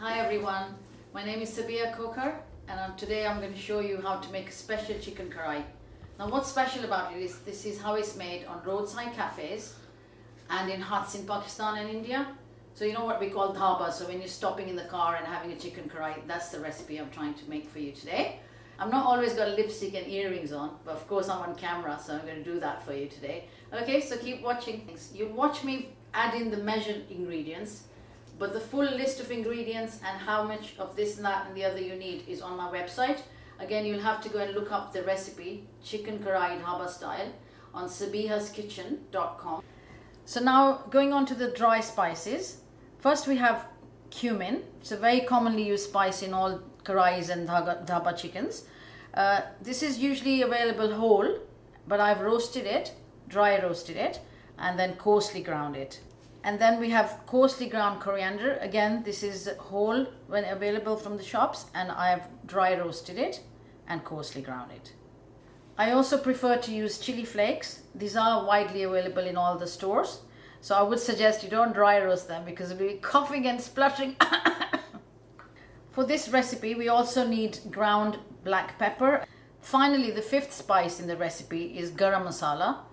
Hi everyone, my name is Sabihaskitchen and today I'm going to show you how to make a special chicken karahi. Now what's special about it is this is how it's made on roadside cafes and in huts in Pakistan and India. So you know what we call dhaba, so when you're stopping in the car and having a chicken karahi, that's the recipe I'm trying to make for you today. I've not always got lipstick and earrings on, but of course I'm on camera, so I'm going to do that for you today. Okay, so keep watching. You'll watch me add in the measured ingredients, but the full list of ingredients and how much of this and that and the other you need is on my website. Again, you'll have to go and look up the recipe, chicken karahi dhaba style, on sabihaskitchen.com. So now going on to the dry spices. First we have cumin. It's a very commonly used spice in all karahis and dhaba chickens. This is usually available whole, but I've roasted it, dry roasted it, and then coarsely ground it. And then we have coarsely ground coriander. Again, this is whole when available from the shops, and I have dry roasted it and coarsely ground it. I also prefer to use chili flakes. These are widely available in all the stores, so I would suggest you don't dry roast them because you'll be coughing and spluttering. For this recipe we also need ground black pepper. Finally, the fifth spice in the recipe is garam masala.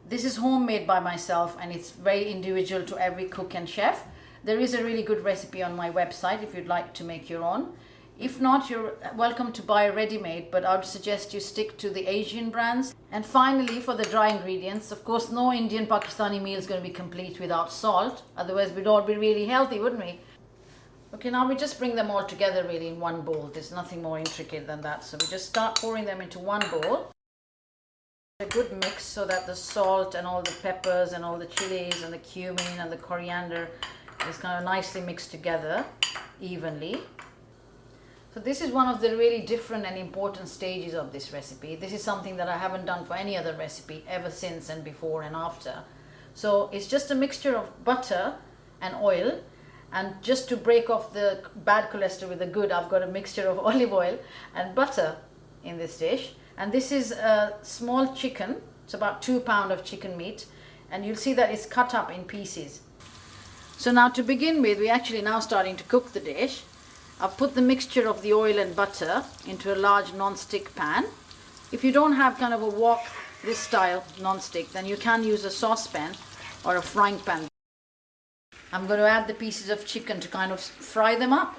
This is homemade by myself and it's very individual to every cook and chef. There is a really good recipe on my website if you'd like to make your own. If not, you're welcome to buy ready-made, but I would suggest you stick to the Asian brands. And finally, for the dry ingredients, of course, no Indian Pakistani meal is going to be complete without salt. Otherwise, we'd all be really healthy, wouldn't we? Okay, now we just bring them all together really in one bowl. There's nothing more intricate than that. So we just start pouring them into one bowl. A good mix so that the salt and all the peppers and all the chilies and the cumin and the coriander is kind of nicely mixed together evenly. So this is one of the really different and important stages of this recipe. This is something that I haven't done for any other recipe ever since and before and after. So it's just a mixture of butter and oil, and just to break off the bad cholesterol with the good, I've got a mixture of olive oil and butter in this dish. And this is a small chicken. It's about 2 pounds of chicken meat, and you'll see that it's cut up in pieces. So now to begin with, we're actually now starting to cook the dish. I've put the mixture of the oil and butter into a large non-stick pan. If you don't have kind of a wok, this style non-stick, then you can use a saucepan or a frying pan. I'm going to add the pieces of chicken to kind of fry them up.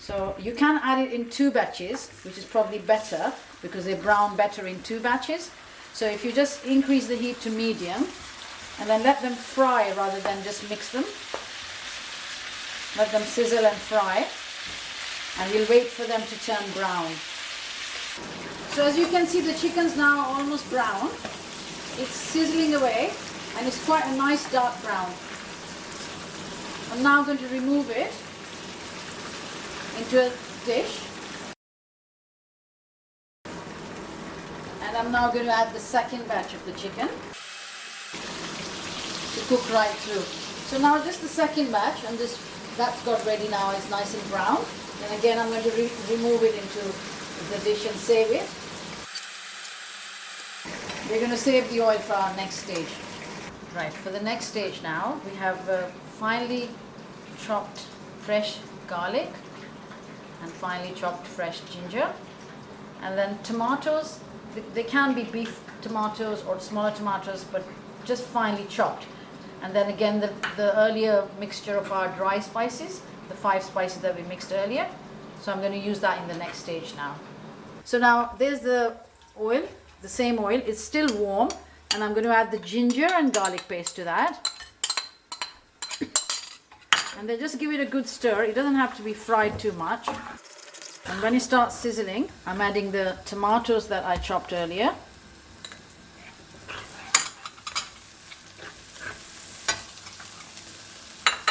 So you can add it in 2 batches, which is probably better because they brown better in 2 batches. So if you just increase the heat to medium and then let them fry rather than just mix them. Let them sizzle and fry, and we'll wait for them to turn brown. So as you can see, the chicken's now almost brown. It's sizzling away and it's quite a nice dark brown. I'm now going to remove it into a dish, and I'm now going to add the second batch of the chicken to cook right through. So now just the second batch, and that's got ready now, it's nice and brown. And again I'm going to remove it into the dish and save it. We're going to save the oil for our next stage. Right, for the next stage now we have finely chopped fresh garlic and finely chopped fresh ginger, and then tomatoes. They can be beef tomatoes or smaller tomatoes, but just finely chopped. And then again the earlier mixture of our dry spices, the 5 spices that we mixed earlier. So I'm going to use that in the next stage now. So now there's the oil, the same oil. It's still warm, and I'm going to add the ginger and garlic paste to that. And then just give it a good stir. It doesn't have to be fried too much. And when it starts sizzling, I'm adding the tomatoes that I chopped earlier.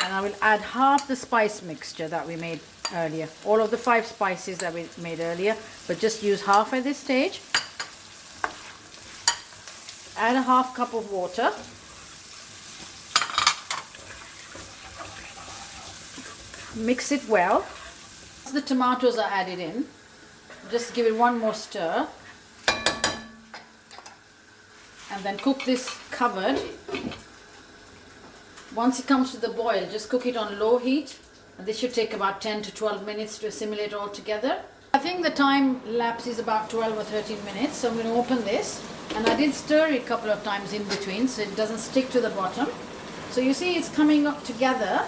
And I will add half the spice mixture that we made earlier. All of the 5 spices that we made earlier, but just use half at this stage. Add a half cup of water. Mix it well. Once the tomatoes are added in, just give it one more stir, and then cook this covered. Once it comes to the boil, just cook it on low heat And this should take about 10 to 12 minutes to assimilate all together. I think the time lapse is about 12 or 13 minutes. So I'm going to open this. And I did stir it a couple of times in between so it doesn't stick to the bottom. So you see it's coming up together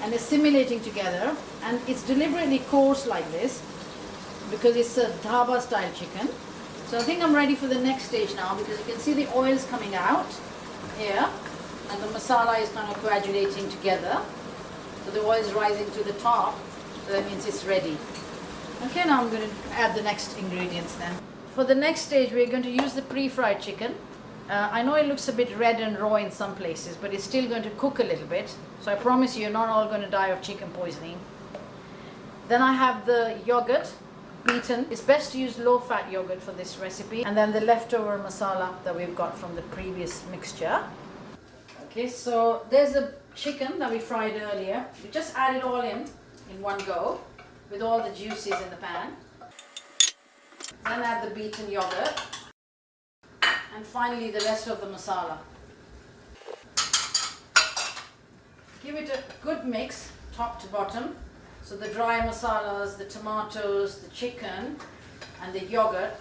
and assimilating together. And it's deliberately coarse like this because it's a Dhaba style chicken. So I think I'm ready for the next stage now, because you can see the oils coming out here and the masala is kind of coagulating together. So the oil is rising to the top, so that means it's ready. Okay, now I'm going to add the next ingredients then. For the next stage, we're going to use the pre-fried chicken. I know it looks a bit red and raw in some places, but it's still going to cook a little bit. So I promise you're not all going to die of chicken poisoning. Then I have the yogurt beaten. It's best to use low-fat yogurt for this recipe. And then the leftover masala that we've got from the previous mixture. Okay, so there's the chicken that we fried earlier. We just add it all in one go with all the juices in the pan. Then add the beaten yogurt. And finally the rest of the masala. Give it a good mix, top to bottom. So the dry masalas, the tomatoes, the chicken and the yogurt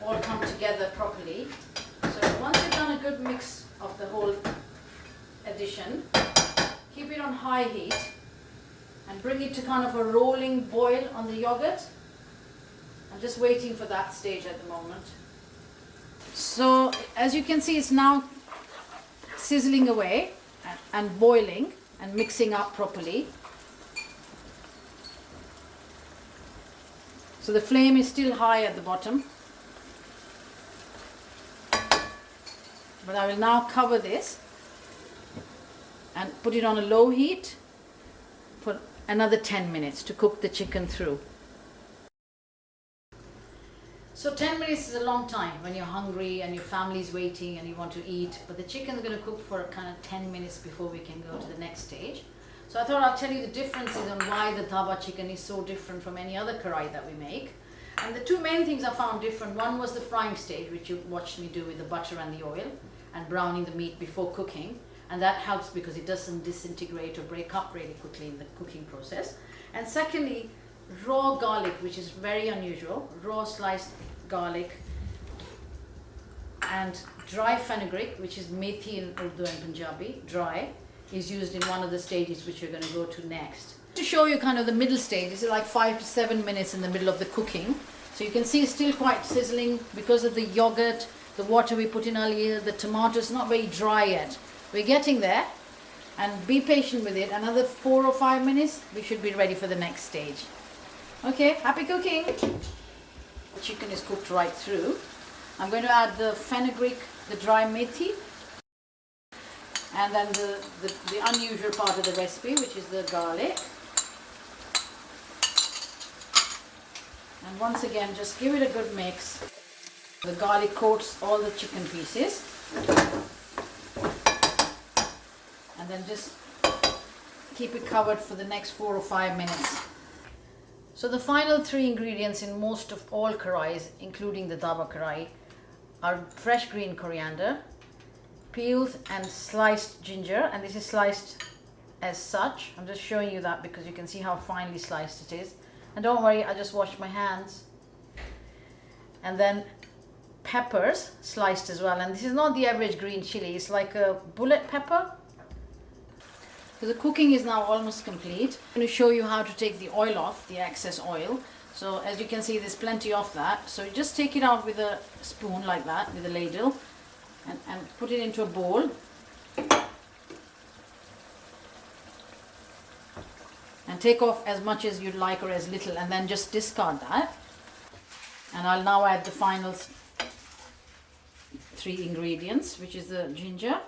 all come together properly. So once you've done a good mix of the whole addition, keep it on high heat and bring it to kind of a rolling boil on the yogurt. I'm just waiting for that stage at the moment. So as you can see, it's now sizzling away and boiling and mixing up properly. So the flame is still high at the bottom. But I will now cover this and put it on a low heat for another 10 minutes to cook the chicken through. So 10 minutes is a long time when you're hungry and your family's waiting and you want to eat, but the chicken is going to cook for kind of 10 minutes before we can go to the next stage. So I thought I'll tell you the differences on why the Dhaba chicken is so different from any other karahi that we make. And the two main things I found different, one was the frying stage, which you watched me do with the butter and the oil and browning the meat before cooking. And that helps because it doesn't disintegrate or break up really quickly in the cooking process. And secondly, raw garlic, which is very unusual, raw sliced garlic, and dry fenugreek, which is methi in Urdu and Punjabi, dry, is used in one of the stages which we're going to go to next. To show you kind of the middle stage, this is like 5 to 7 minutes in the middle of the cooking. So you can see it's still quite sizzling because of the yogurt, the water we put in earlier, the tomatoes, not very dry yet. We're getting there, and be patient with it. Another 4 or 5 minutes, we should be ready for the next stage. Okay, happy cooking! The chicken is cooked right through. I'm going to add the fenugreek, the dry methi, and then the unusual part of the recipe, which is the garlic. And once again, just give it a good mix. The garlic coats all the chicken pieces. And then just keep it covered for the next 4 or 5 minutes. So the final 3 ingredients in most of all karahis, including the Dhaba karahi, are fresh green coriander, peeled and sliced ginger, and this is sliced as such. I'm just showing you that because you can see how finely sliced it is. And don't worry, I just washed my hands. And then peppers sliced as well, and this is not the average green chili, it's like a bullet pepper. So the cooking is now almost complete. I'm going to show you how to take the oil off, the excess oil. So as you can see, there's plenty of that. So you just take it out with a spoon like that, with a ladle, and put it into a bowl. And take off as much as you'd like or as little, and then just discard that. And I'll now add the final 3 ingredients, which is the ginger,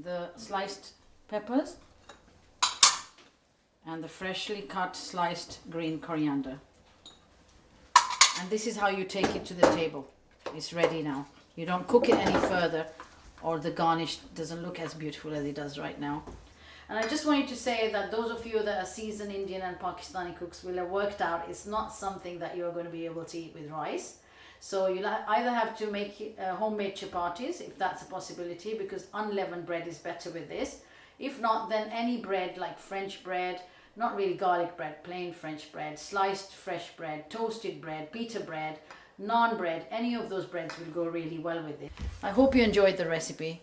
the sliced peppers, and the freshly cut sliced green coriander. And this is how you take it to the table. It's ready now. You don't cook it any further, or the garnish doesn't look as beautiful as it does right now. And I just wanted to say that those of you that are seasoned Indian and Pakistani cooks will have worked out it's not something that you're going to be able to eat with rice. So you'll either have to make homemade chapatis, if that's a possibility, because unleavened bread is better with this. If not, then any bread like French bread, not really garlic bread, plain French bread, sliced fresh bread, toasted bread, pita bread, naan bread, any of those breads will go really well with it. I hope you enjoyed the recipe.